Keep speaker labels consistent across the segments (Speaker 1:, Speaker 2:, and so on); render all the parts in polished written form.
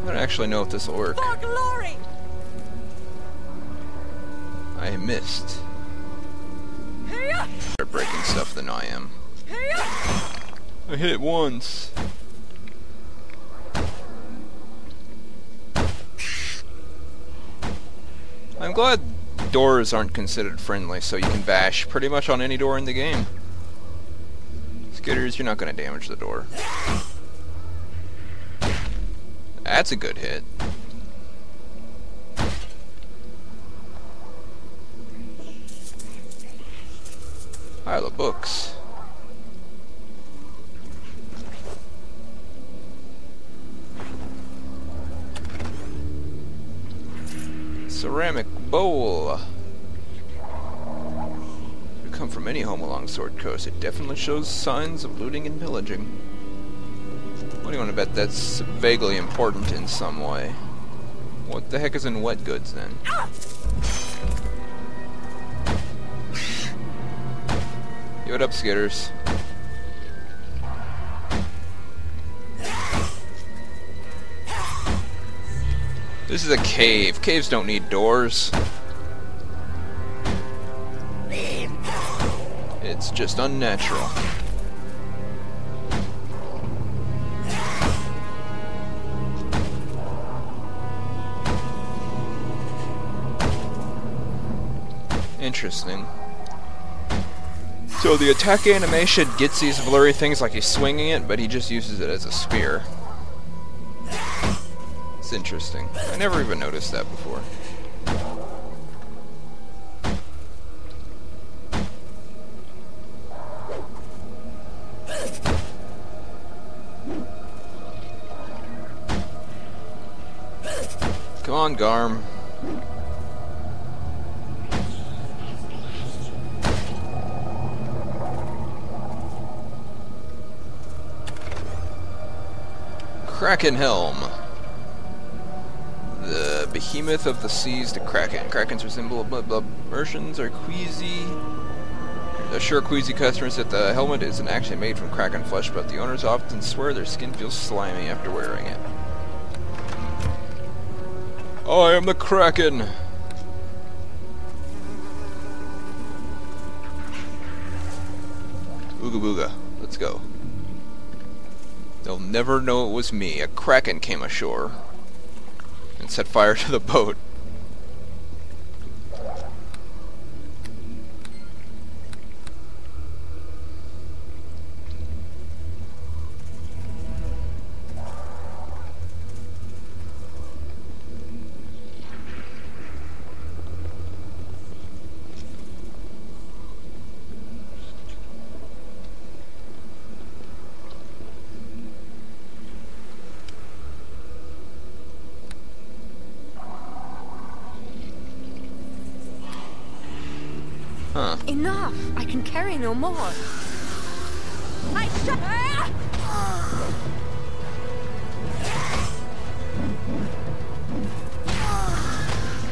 Speaker 1: don't actually know if this will work.
Speaker 2: For glory!
Speaker 1: I missed.
Speaker 2: Hiya!
Speaker 1: Better breaking stuff than I am.
Speaker 2: Hiya!
Speaker 1: I hit it once. I'm glad doors aren't considered friendly, so you can bash pretty much on any door in the game. Skitters, you're not going to damage the door. That's a good hit. Pile of books. Ceramic bowl. If you come from any home along Sword Coast, it definitely shows signs of looting and pillaging. What do you want to bet that's vaguely important in some way? What the heck is in wet goods then? Give it up, Skitters. This is a cave. Caves don't need doors. It's just unnatural. Interesting. So the attack animation gets these blurry things like he's swinging it, but he just uses it as a spear. It's interesting. I never even noticed that before. Come on, Garm. Kraken Helm. The behemoth of the seas, the Kraken. Krakens resemble blood versions are queasy. Assure queasy customers that the helmet isn't actually made from Kraken flesh, but the owners often swear their skin feels slimy after wearing it. I am the Kraken! Ooga booga. Let's go. They'll never know it was me. A Kraken came ashore and set fire to the boat. Huh.
Speaker 2: Enough! I can carry no more. I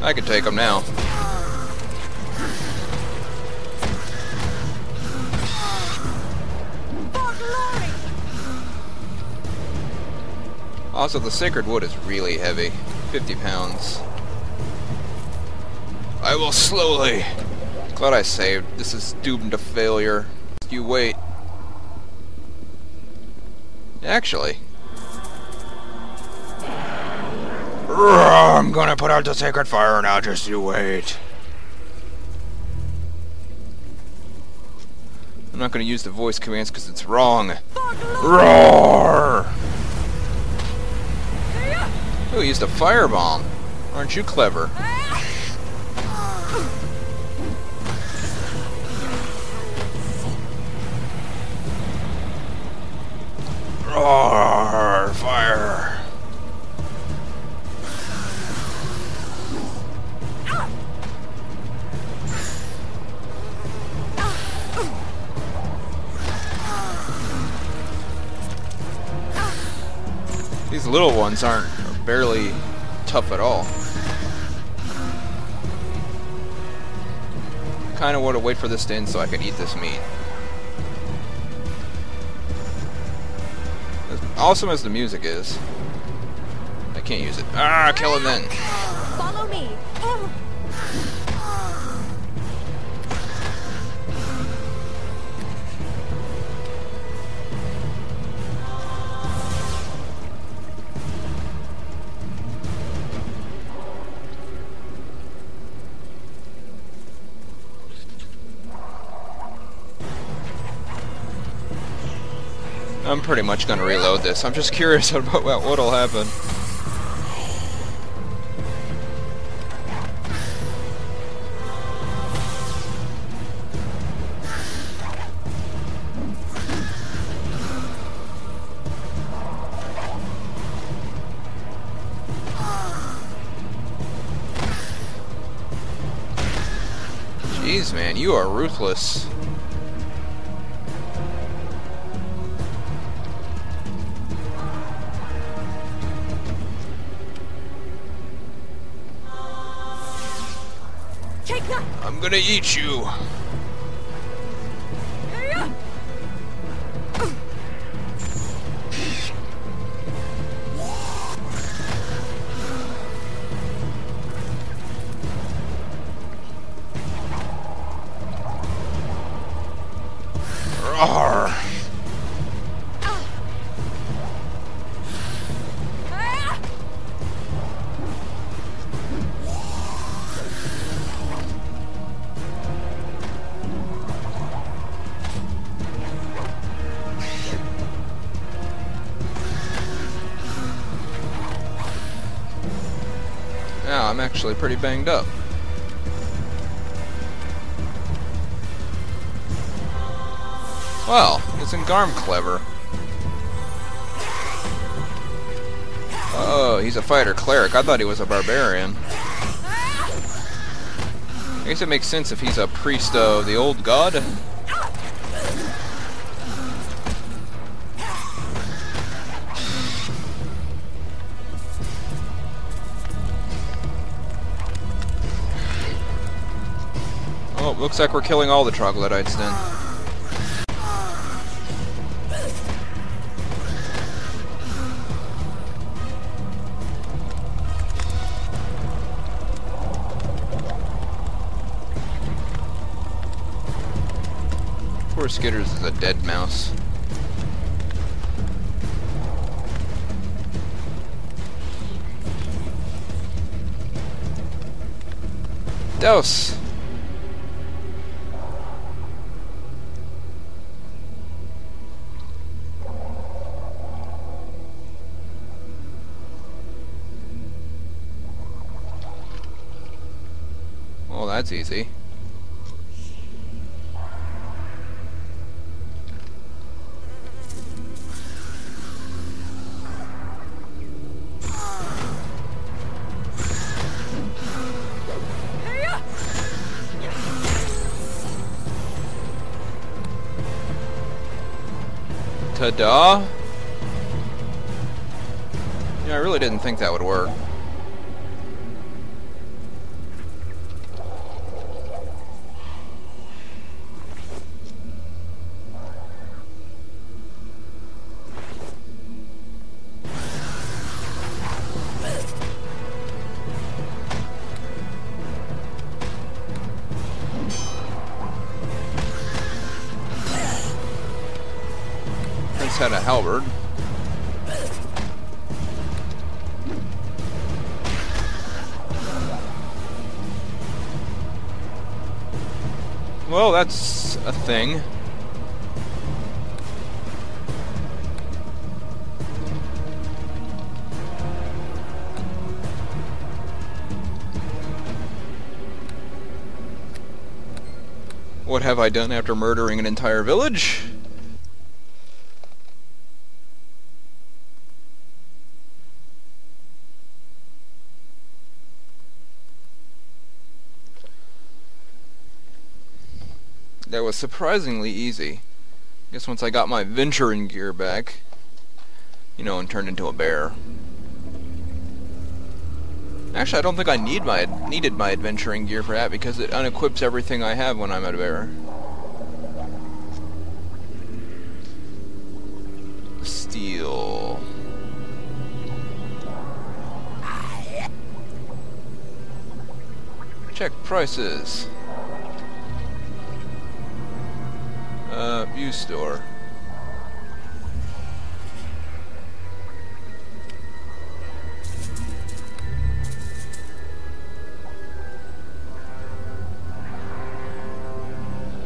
Speaker 1: I can take them now. Also, the sacred wood is really heavy. 50 pounds. I will slowly... Glad I saved. This is doomed to failure. You wait. Actually... I'm gonna put out the sacred fire now, just you wait. I'm not gonna use the voice commands because it's wrong. Roar! Oh, he used a firebomb. Aren't you clever? Roar! Fire! These little ones are barely tough at all. Kinda want to wait for this to end so I can eat this meat. As awesome as the music is, like, can't use it. Ah, kill him then.
Speaker 2: Follow me.
Speaker 1: I'm pretty much gonna reload this. I'm just curious about what'll happen. Jeez, man, you are ruthless.
Speaker 2: Take that.
Speaker 1: I'm gonna eat you. Roar. Now I'm actually pretty banged up. Well, isn't Garm clever? Oh, he's a fighter cleric. I thought he was a barbarian. I guess it makes sense if he's a priest of the old god. Oh, looks like we're killing all the troglodytes then. Poor Skitters is a dead mouse. Dose! Well, that's easy. Ta-da! Yeah, I really didn't think that would work. Had a halberd. Well, that's a thing. What have I done after murdering an entire village? That was surprisingly easy. I guess once I got my venturing gear back, you know, and turned into a bear. Actually, I don't think I needed my adventuring gear for that because it unequips everything I have when I'm a bear. Steel. Check prices. View store.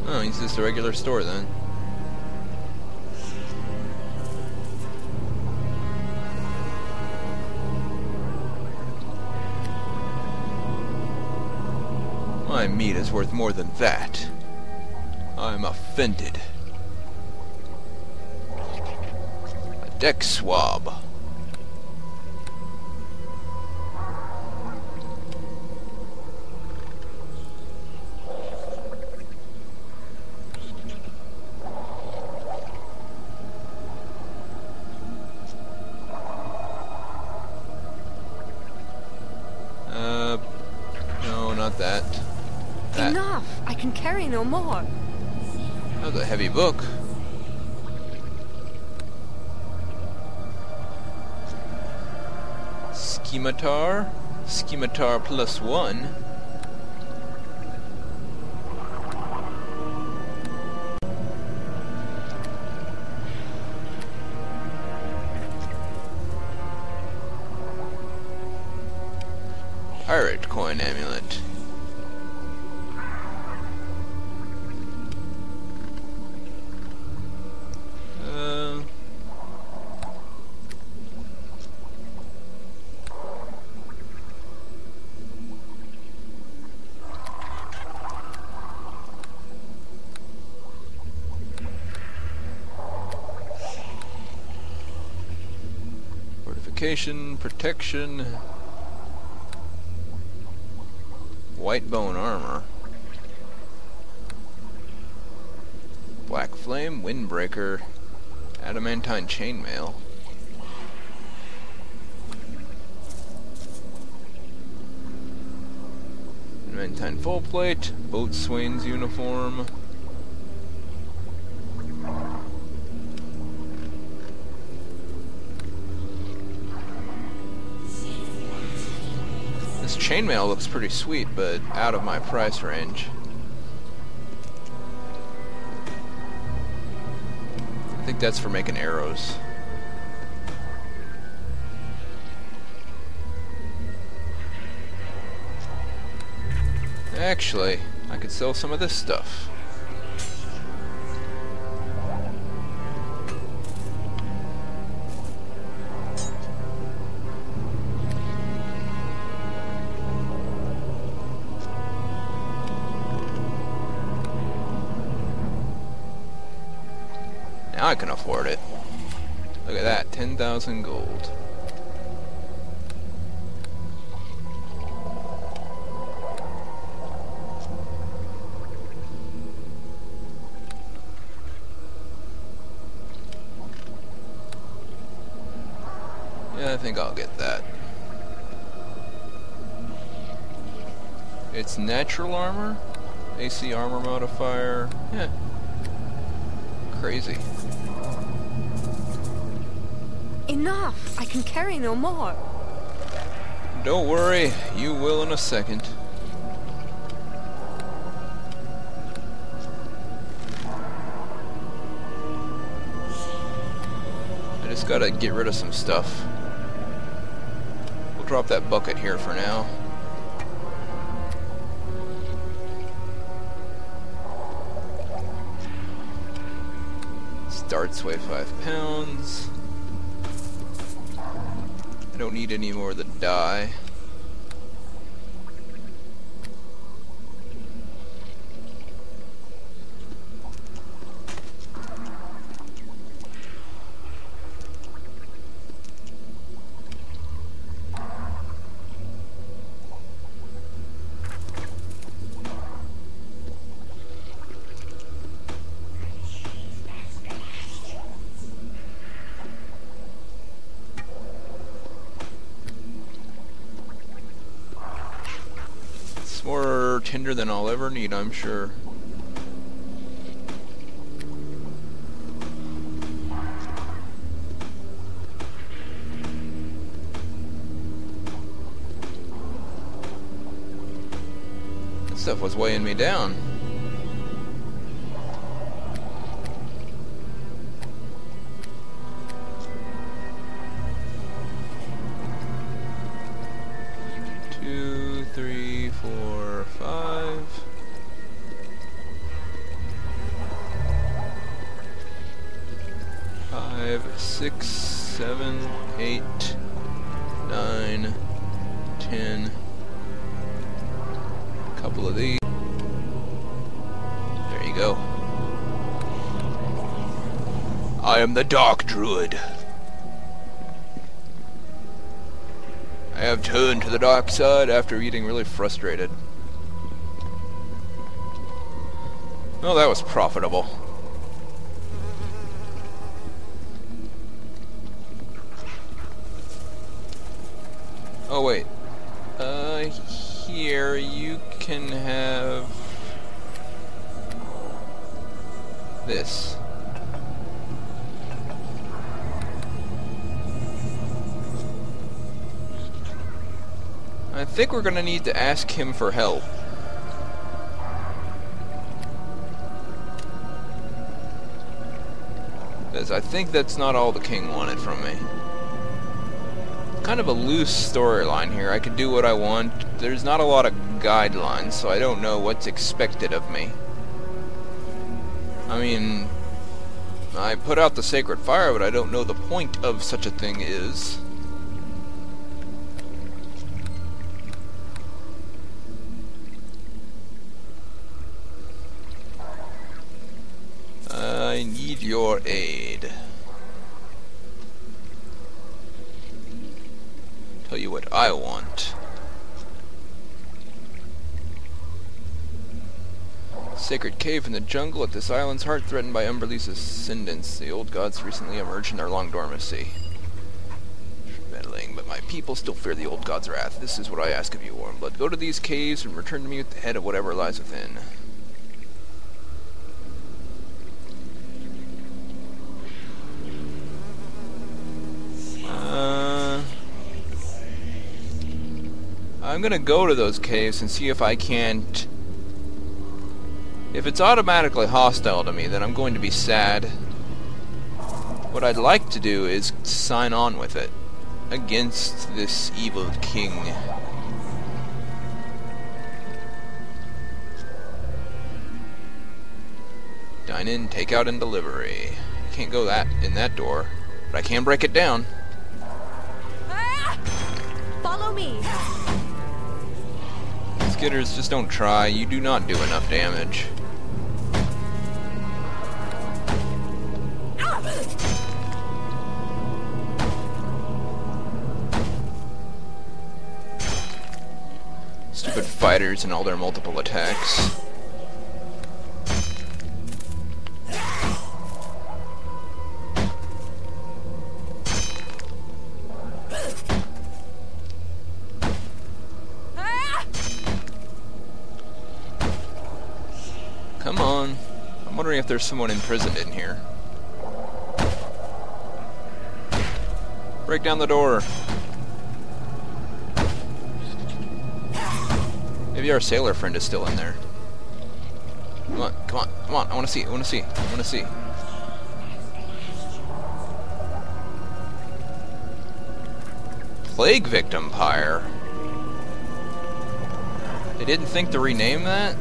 Speaker 1: Oh, he's just a regular store then. My meat is worth more than that. I'm offended. A deck swab. No, not that. That.
Speaker 2: Enough! I can carry no more.
Speaker 1: That was a heavy book. Scimitar. Scimitar +1. Pirate coin amulet. Fortification, protection, white bone armor, black flame, windbreaker, adamantine chainmail. Adamantine full plate, boatswain's uniform. This chainmail looks pretty sweet, but out of my price range. I think that's for making arrows. Actually, I could sell some of this stuff. Now I can afford it. Look at that, 10,000 gold. Yeah, I think I'll get that. It's natural armor, AC armor modifier. Yeah. Crazy.
Speaker 2: Enough! I can carry no more.
Speaker 1: Don't worry, you will in a second. I just gotta get rid of some stuff. We'll drop that bucket here for now. Darts weigh 5 pounds. I don't need any more of the dye. More tinder than I'll ever need, I'm sure. Stuff was weighing me down. Two, three, four, five. 5, 6, 7, 8, 9, 10. Couple of these. There you go. I am the Dark Druid. I have turned to the dark side after eating really frustrated. Well, that was profitable. Oh wait. Here you can have this. I think we're gonna need to ask him for help. Because I think that's not all the king wanted from me. Kind of a loose storyline here. I can do what I want. There's not a lot of guidelines, so I don't know what's expected of me. I mean, I put out the sacred fire, but I don't know the point of such a thing is. I need your aid. Tell you what I want. Sacred cave in the jungle at this island's heart, threatened by Umberlee's ascendance. The old gods recently emerged in their long dormancy. Meddling, but my people still fear the old god's wrath. This is what I ask of you, Warmblood. Go to these caves and return to me with the head of whatever lies within. I'm gonna go to those caves and see if I can't... If it's automatically hostile to me, then I'm going to be sad. What I'd like to do is sign on with it against this evil king. Dine in, take out, and delivery. Can't go in that door, but I can break it down.
Speaker 2: Follow me.
Speaker 1: Skitters, just don't try. You do not do enough damage. Stupid fighters and all their multiple attacks. Come on. I'm wondering if there's someone imprisoned in here. Break down the door. Maybe our sailor friend is still in there. Come on, come on, come on. I want to see, I want to see, I want to see. Plague Victim Pyre. They didn't think to rename that?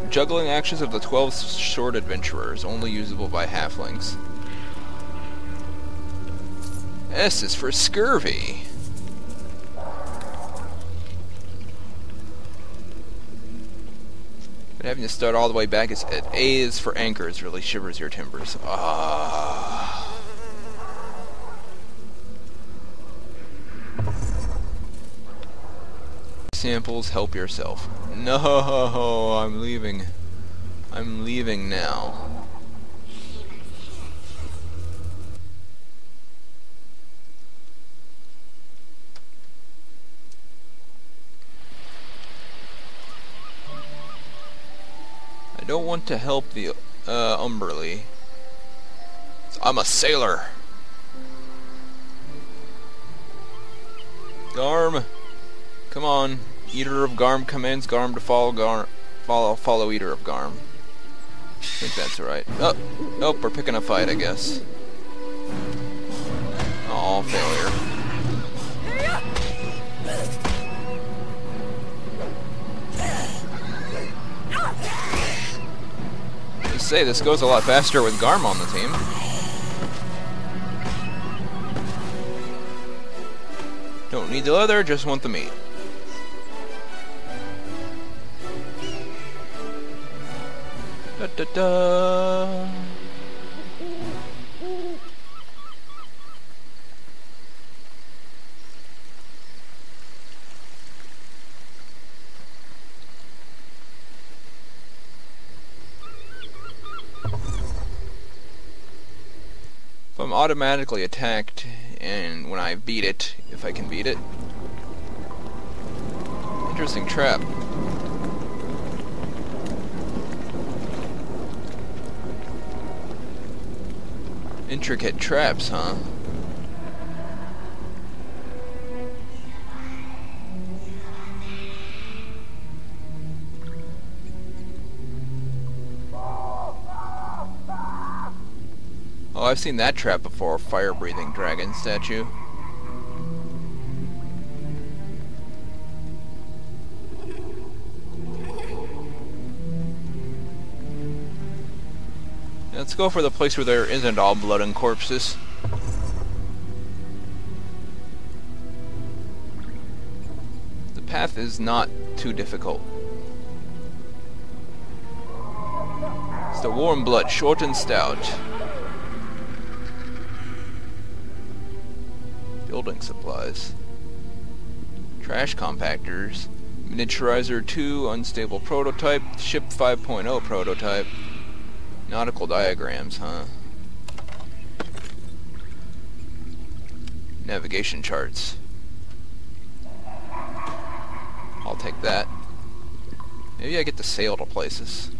Speaker 1: Juggling actions of the 12 short adventurers, only usable by halflings. S is for scurvy. But having to start all the way back is at A is for anchors, really shivers your timbers. Ah. Samples, help yourself. No, I'm leaving. I'm leaving now. I don't want to help the Umberlee. I'm a sailor. Garm! Come on. Eater of Garm commands Garm to follow Eater of Garm. I think that's right. Oh! Nope, we're picking a fight, I guess. Oh, failure. Just say, this goes a lot faster with Garm on the team. Don't need the leather, just want the meat. Da da da. If I'm automatically attacked, and when I beat it, if I can beat it. Interesting trap. Intricate traps, huh? Oh, I've seen that trap before, fire-breathing dragon statue. Let's go for the place where there isn't all blood and corpses. The path is not too difficult. It's the warm blood, short and stout. Building supplies. Trash compactors. Miniaturizer 2, unstable prototype. Ship 5.0 prototype. Nautical diagrams, huh? Navigation charts. I'll take that. Maybe I get to sail to places.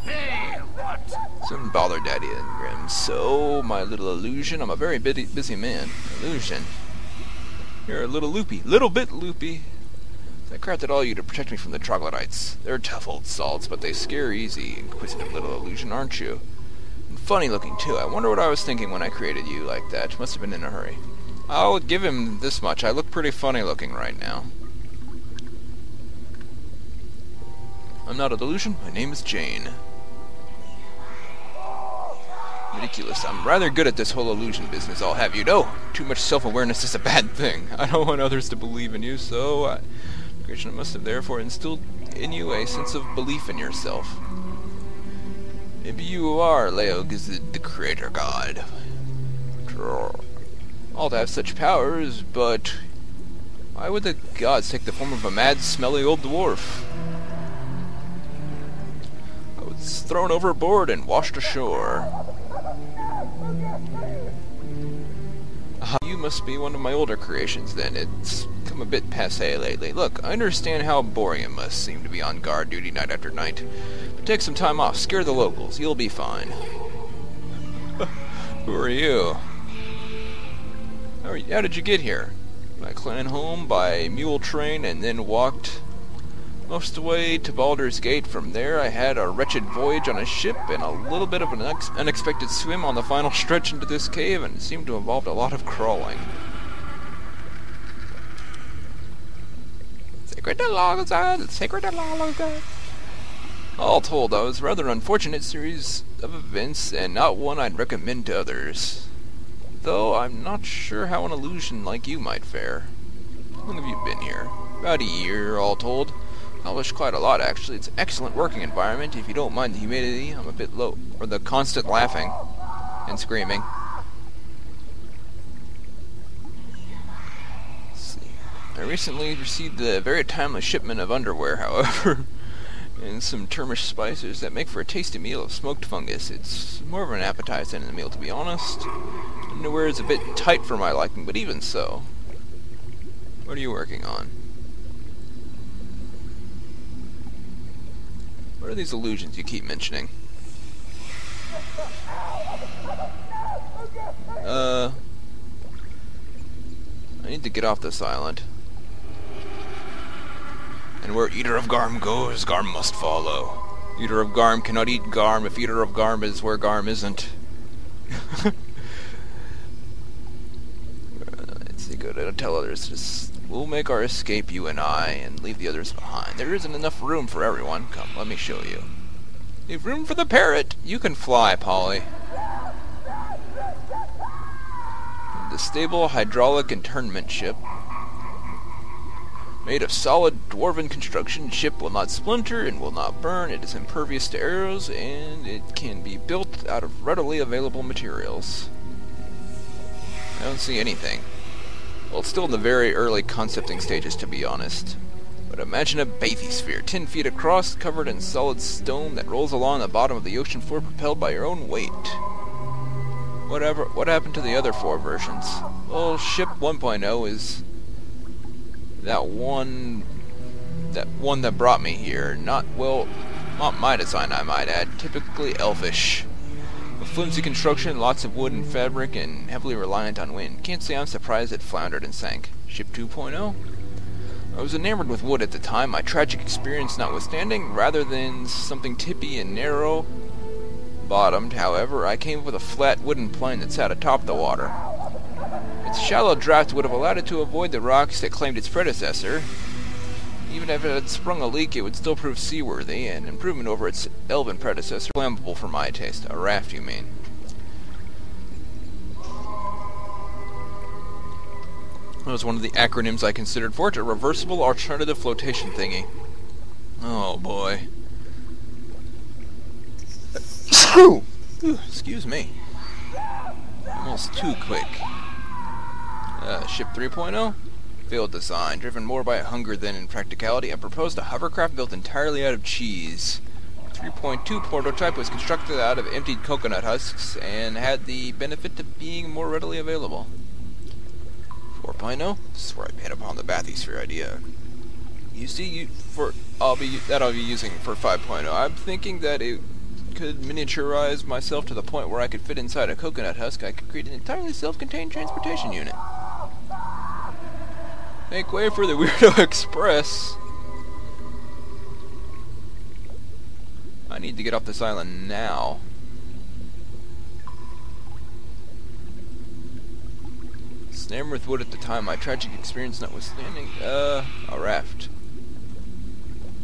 Speaker 3: Hey, what?
Speaker 1: Shouldn't bother Daddy and Grim. So, my little illusion, I'm a very busy man. Illusion. You're a little loopy. Little bit loopy. I crafted all you to protect me from the troglodytes. They're tough old salts, but they scare easy. Inquisitive little illusion, aren't you? And funny looking, too. I wonder what I was thinking when I created you like that. Must have been in a hurry. I'll give him this much. I look pretty funny looking right now. I'm not a delusion. My name is Jane. Ridiculous. I'm rather good at this whole illusion business, I'll have you know. Too much self-awareness is a bad thing. I don't want others to believe in you, so Krishna must have therefore instilled in you a sense of belief in yourself. Maybe you are Leogizid, the creator god. All to have such powers, but why would the gods take the form of a mad, smelly old dwarf? I was thrown overboard and washed ashore. You must be one of my older creations, then. It's come a bit passé lately. Look, I understand how boring it must seem to be on guard duty night after night. But take some time off, scare the locals, you'll be fine. Who are you? How did you get here? My clan home by mule train and then walked most of the way to Baldur's Gate. From there I had a wretched voyage on a ship and a little bit of an unexpected swim on the final stretch into this cave, and it seemed to involve a lot of crawling. Sacred alongside, sacred alongside. All told, I was a rather unfortunate series of events, and not one I'd recommend to others. Though I'm not sure how an illusion like you might fare. How long have you been here? About a year, all told. Accomplished quite a lot, actually. It's an excellent working environment, if you don't mind the humidity. I'm a bit low. Or the constant laughing and screaming. Let's see. I recently received a very timely shipment of underwear, however, and some Termish spices that make for a tasty meal of smoked fungus. It's more of an appetizer than a meal, to be honest. Underwear is a bit tight for my liking, but even so. What are you working on? What are these illusions you keep mentioning? I need to get off this island. And where Eater of Garm goes, Garm must follow. Eater of Garm cannot eat Garm if Eater of Garm is where Garm isn't. Let's see, good. I'll tell others. We'll make our escape, you and I, and leave the others behind. There isn't enough room for everyone. Come, let me show you. Leave room for the parrot. You can fly, Polly. The stable hydraulic internment ship. Made of solid dwarven construction, ship will not splinter and will not burn. It is impervious to arrows, and it can be built out of readily available materials. I don't see anything. Well, it's still in the very early concepting stages, to be honest. But imagine a bathysphere, 10 feet across, covered in solid stone that rolls along the bottom of the ocean floor, propelled by your own weight. What happened to the other 4 versions? Well, Ship 1.0 is that one that brought me here. Not my design, I might add. Typically elfish. With flimsy construction, lots of wood and fabric, and heavily reliant on wind. Can't say I'm surprised it floundered and sank. Ship 2.0? I was enamored with wood at the time, my tragic experience notwithstanding. Rather than something tippy and narrow-bottomed, however, I came up with a flat wooden plane that sat atop the water. Its shallow draft would have allowed it to avoid the rocks that claimed its predecessor. Even if it had sprung a leak, it would still prove seaworthy, an improvement over its elven predecessor. Flammable for my taste. A raft, you mean? That was one of the acronyms I considered for it, a reversible alternative flotation thingy. Oh boy. Excuse me. Almost too quick. Ship 3.0? Failed design, driven more by hunger than in practicality, and proposed a hovercraft built entirely out of cheese. 3.2 prototype was constructed out of emptied coconut husks and had the benefit of being more readily available. 4.0? This is where I hit upon the bathysphere idea. You see, I'll be using for 5.0. I'm thinking that it could miniaturize myself to the point where I could fit inside a coconut husk. I could create an entirely self-contained transportation unit. Make way for the Weirdo Express. I need to get off this island now. Enamored with wood at the time, my tragic experience notwithstanding. A raft.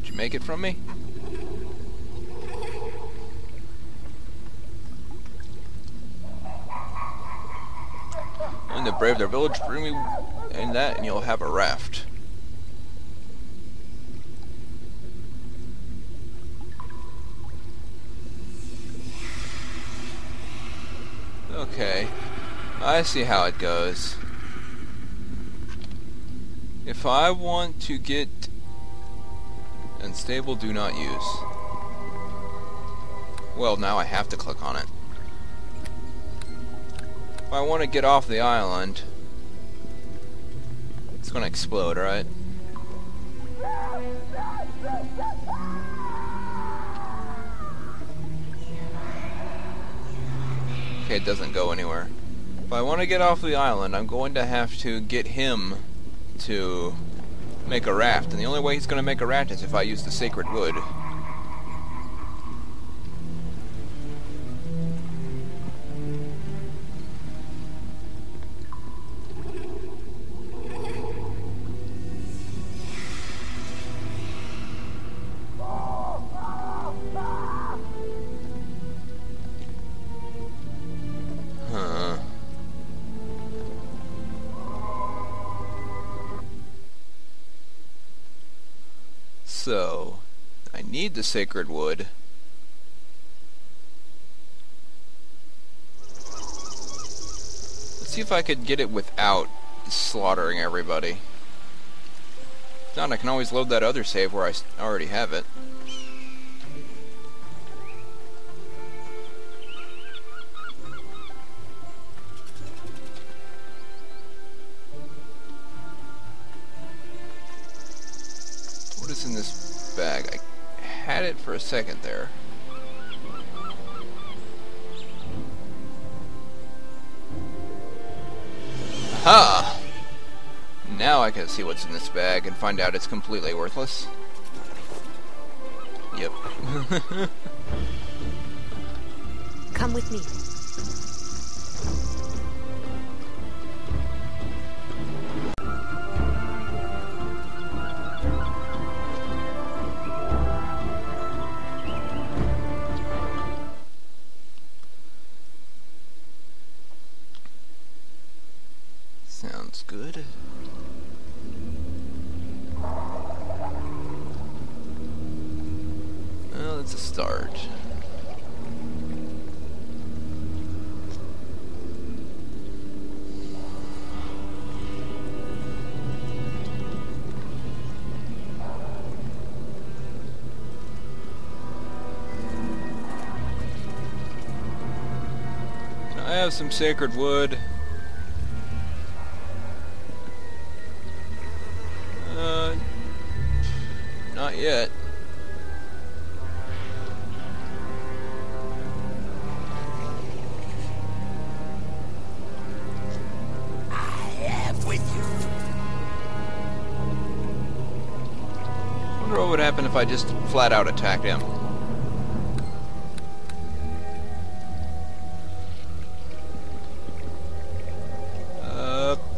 Speaker 1: Did you make it from me? And to brave their village, bring me in that and you'll have a raft. Okay. I see how it goes. If I want to get unstable, do not use. Well, now I have to click on it. If I want to get off the island, it's going to explode, right? Okay, it doesn't go anywhere. If I want to get off the island, I'm going to have to get him to make a raft, and the only way he's going to make a raft is if I use the sacred wood. So, I need the sacred wood. Let's see if I could get it without slaughtering everybody. If not, I can always load that other save where I already have it. In this bag. I had it for a second there. Aha! now I can see what's in this bag and find out it's completely worthless. Yep.
Speaker 2: Come with me.
Speaker 1: Sounds good. Well, it's a start. I have some sacred wood. Not yet.
Speaker 3: I am with you.
Speaker 1: Wonder what would happen if I just flat out attacked him.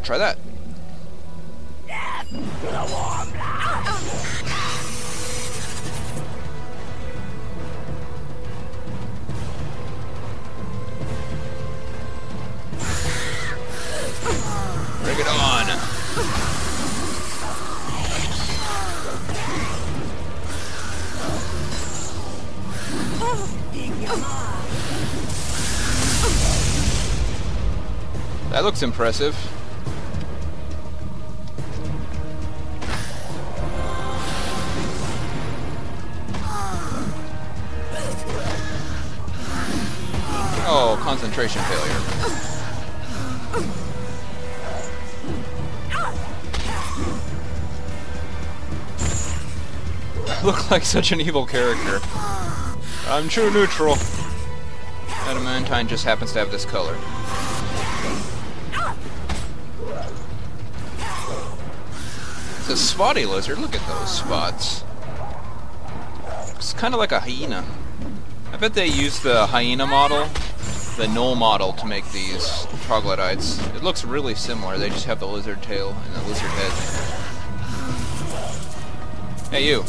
Speaker 1: Try that. Bring it on. That looks impressive. Oh, concentration failure. I look like such an evil character. I'm true neutral. Adamantine just happens to have this color. It's a spotty lizard. Look at those spots. It's kind of like a hyena. I bet they use the hyena model, the gnoll model, to make these troglodytes. It looks really similar. They just have the lizard tail and the lizard head. Hey, you.